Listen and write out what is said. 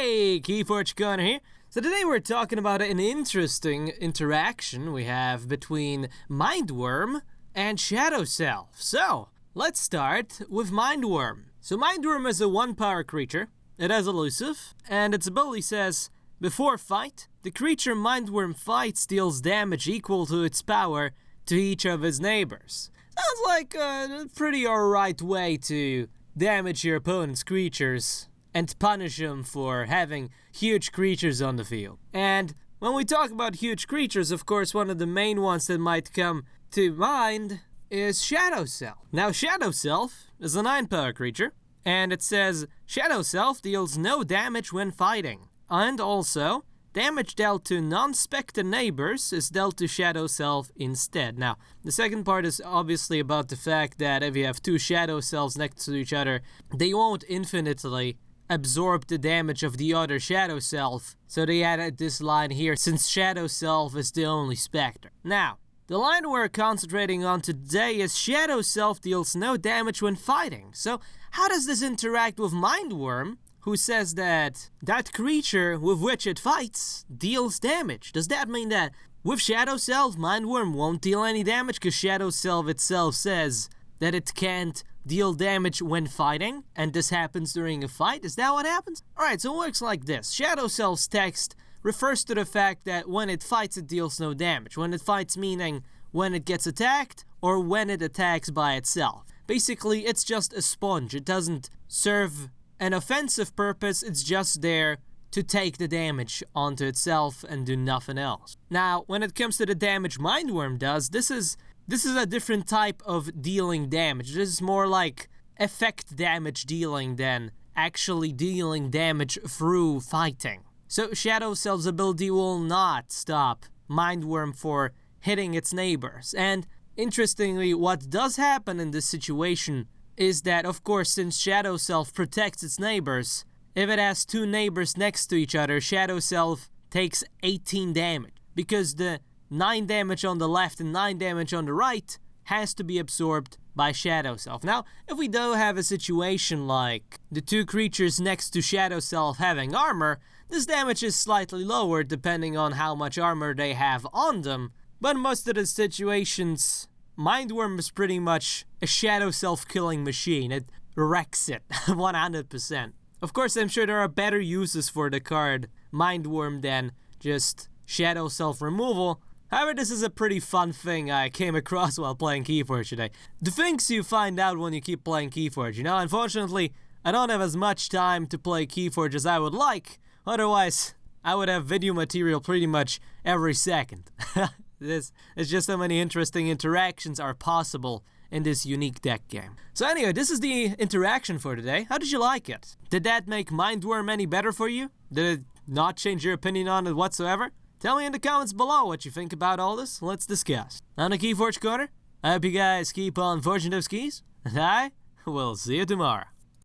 Hey, Keyforge Corner here. So today we're talking about an interesting interaction we have between Mindworm and Shadow Self. So, let's start with Mindworm. So Mindworm is a 1-power creature. It has elusive, and its ability says, before fight, the creature Mindworm fights deals damage equal to its power to each of his neighbors. Sounds like a pretty alright way to damage your opponent's creatures and punish them for having huge creatures on the field. And when we talk about huge creatures, of course, one of the main ones that might come to mind is Shadow Self. Now, Shadow Self is a 9-power creature, and it says, Shadow Self deals no damage when fighting. And also, damage dealt to non-spectre neighbors is dealt to Shadow Self instead. Now, the second part is obviously about the fact that if you have two Shadow Selves next to each other, they won't infinitely absorb the damage of the other Shadow Self. So they added this line here, since Shadow Self is the only spectre. Now, the line we're concentrating on today is Shadow Self deals no damage when fighting. So, how does this interact with Mindworm, who says that that creature with which it fights deals damage? Does that mean that with Shadow Self, Mindworm won't deal any damage because Shadow Self itself says that it can't deal damage when fighting, and this happens during a fight? Is that what happens? Alright, so it works like this. Shadow Self's text refers to the fact that when it fights, it deals no damage. When it fights, meaning when it gets attacked, or when it attacks by itself. Basically, it's just a sponge. It doesn't serve an offensive purpose, it's just there to take the damage onto itself and do nothing else. Now, when it comes to the damage Mindworm does, this is a different type of dealing damage. This is more like effect damage dealing than actually dealing damage through fighting. So Shadow Self's ability will not stop Mindworm for hitting its neighbors. And interestingly, what does happen in this situation is that, of course, since Shadow Self protects its neighbors, if it has two neighbors next to each other, Shadow Self takes 18 damage. Because the 9 damage on the left and 9 damage on the right has to be absorbed by Shadow Self. Now, if we do have a situation like the two creatures next to Shadow Self having armor, this damage is slightly lower depending on how much armor they have on them. But in most of the situations, Mindworm is pretty much a Shadow Self killing machine. It wrecks it 100%. Of course, I'm sure there are better uses for the card Mindworm than just Shadow Self removal. However, this is a pretty fun thing I came across while playing Keyforge today. The things you find out when you keep playing Keyforge, you know? Unfortunately, I don't have as much time to play Keyforge as I would like. Otherwise, I would have video material pretty much every second. It's just so many interesting interactions are possible in this unique deck game. So anyway, this is the interaction for today. How did you like it? Did that make Mindworm any better for you? Did it not change your opinion on it whatsoever? Tell me in the comments below what you think about all this. Let's discuss. On the Keyforge Corner, I hope you guys keep on forging those keys, and I will see you tomorrow.